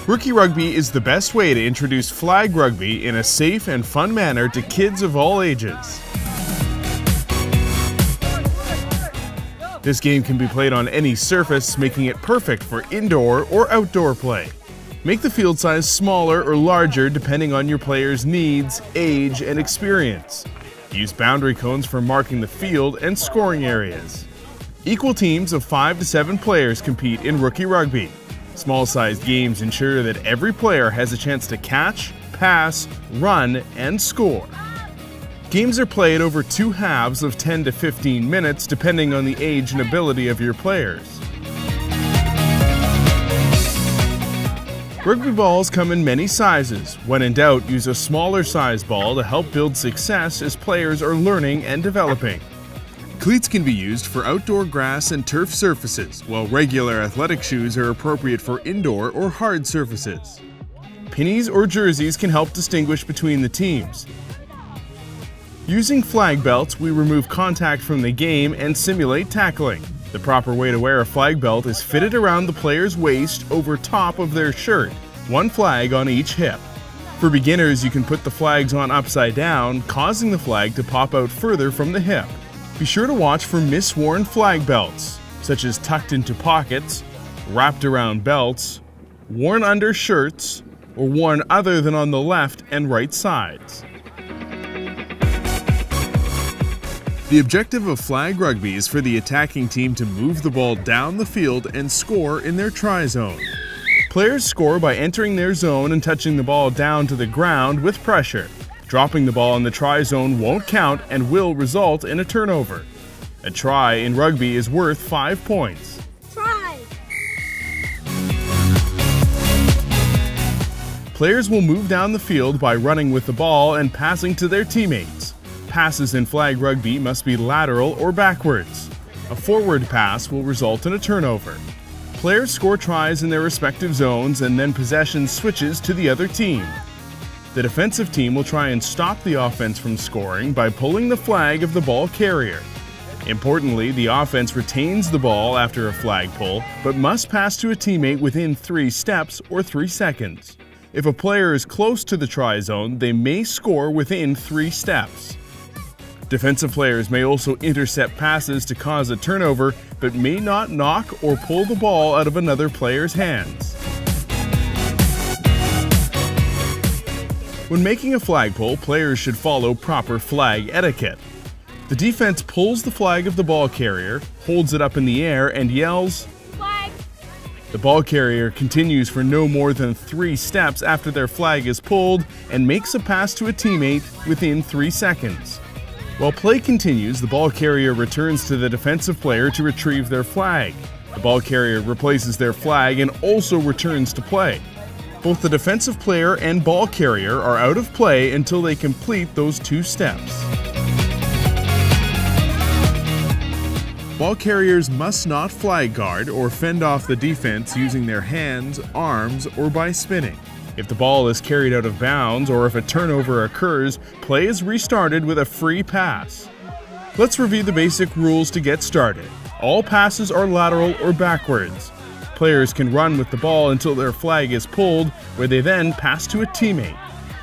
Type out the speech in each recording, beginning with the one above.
Rookie Rugby is the best way to introduce flag rugby in a safe and fun manner to kids of all ages. This game can be played on any surface, making it perfect for indoor or outdoor play. Make the field size smaller or larger depending on your player's needs, age, and experience. Use boundary cones for marking the field and scoring areas. Equal teams of 5 to 7 players compete in Rookie Rugby. Small-sized games ensure that every player has a chance to catch, pass, run, and score. Games are played over 2 halves of 10 to 15 minutes depending on the age and ability of your players. Rugby balls come in many sizes. When in doubt, use a smaller size ball to help build success as players are learning and developing. Cleats can be used for outdoor grass and turf surfaces, while regular athletic shoes are appropriate for indoor or hard surfaces. Pennies or jerseys can help distinguish between the teams. Using flag belts, we remove contact from the game and simulate tackling. The proper way to wear a flag belt is fitted around the player's waist over top of their shirt, one flag on each hip. For beginners, you can put the flags on upside down, causing the flag to pop out further from the hip. Be sure to watch for misworn flag belts, such as tucked into pockets, wrapped around belts, worn under shirts, or worn other than on the left and right sides. The objective of flag rugby is for the attacking team to move the ball down the field and score in their try zone. Players score by entering their zone and touching the ball down to the ground with pressure. Dropping the ball in the try zone won't count and will result in a turnover. A try in rugby is worth 5 points. Try! Players will move down the field by running with the ball and passing to their teammates. Passes in flag rugby must be lateral or backwards. A forward pass will result in a turnover. Players score tries in their respective zones and then possession switches to the other team. The defensive team will try and stop the offense from scoring by pulling the flag of the ball carrier. Importantly, the offense retains the ball after a flag pull, but must pass to a teammate within 3 steps or 3 seconds. If a player is close to the try zone, they may score within 3 steps. Defensive players may also intercept passes to cause a turnover, but may not knock or pull the ball out of another player's hands. When making a flag pull, players should follow proper flag etiquette. The defense pulls the flag of the ball carrier, holds it up in the air, and yells, "Flag!" The ball carrier continues for no more than 3 steps after their flag is pulled and makes a pass to a teammate within 3 seconds. While play continues, the ball carrier returns to the defensive player to retrieve their flag. The ball carrier replaces their flag and also returns to play. Both the defensive player and ball carrier are out of play until they complete those 2 steps. Ball carriers must not flag guard or fend off the defense using their hands, arms, or by spinning. If the ball is carried out of bounds or if a turnover occurs, play is restarted with a free pass. Let's review the basic rules to get started. All passes are lateral or backwards. Players can run with the ball until their flag is pulled, where they then pass to a teammate.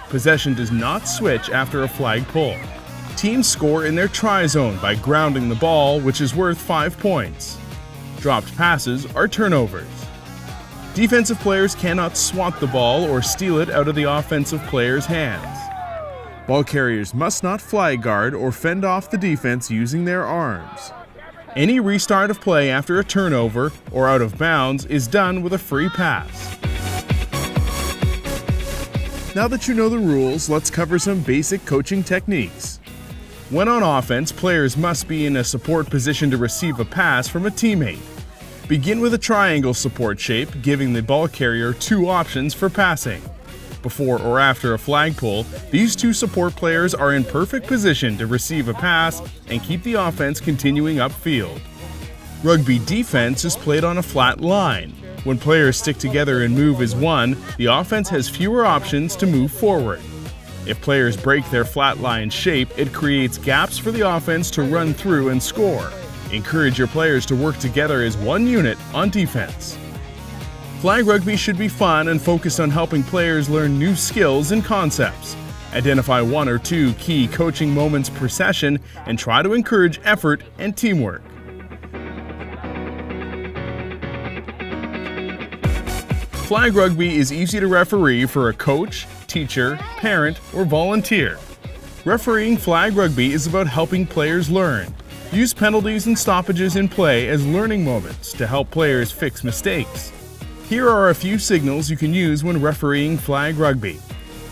Possession does not switch after a flag pull. Teams score in their try zone by grounding the ball, which is worth 5 points. Dropped passes are turnovers. Defensive players cannot swat the ball or steal it out of the offensive player's hands. Ball carriers must not flag guard or fend off the defense using their arms. Any restart of play after a turnover or out of bounds is done with a free pass. Now that you know the rules, let's cover some basic coaching techniques. When on offense, players must be in a support position to receive a pass from a teammate. Begin with a triangle support shape, giving the ball carrier 2 options for passing. Before or after a flag pull, these 2 support players are in perfect position to receive a pass and keep the offense continuing upfield. Rugby defense is played on a flat line. When players stick together and move as one, the offense has fewer options to move forward. If players break their flat line shape, it creates gaps for the offense to run through and score. Encourage your players to work together as one unit on defense. Flag rugby should be fun and focused on helping players learn new skills and concepts. Identify 1 or 2 key coaching moments per session and try to encourage effort and teamwork. Flag rugby is easy to referee for a coach, teacher, parent, or volunteer. Refereeing flag rugby is about helping players learn. Use penalties and stoppages in play as learning moments to help players fix mistakes. Here are a few signals you can use when refereeing flag rugby.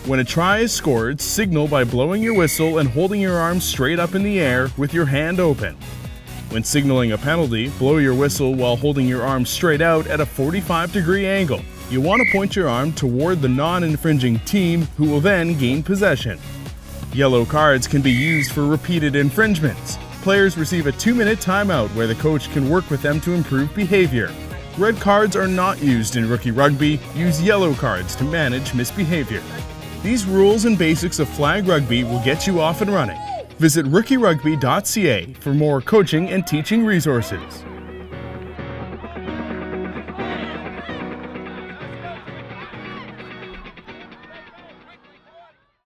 When a try is scored, signal by blowing your whistle and holding your arm straight up in the air with your hand open. When signaling a penalty, blow your whistle while holding your arm straight out at a 45-degree angle. You want to point your arm toward the non-infringing team, who will then gain possession. Yellow cards can be used for repeated infringements. Players receive a 2-minute timeout where the coach can work with them to improve behavior. Red cards are not used in rookie rugby. Use yellow cards to manage misbehavior. These rules and basics of flag rugby will get you off and running. Visit rookierugby.ca for more coaching and teaching resources.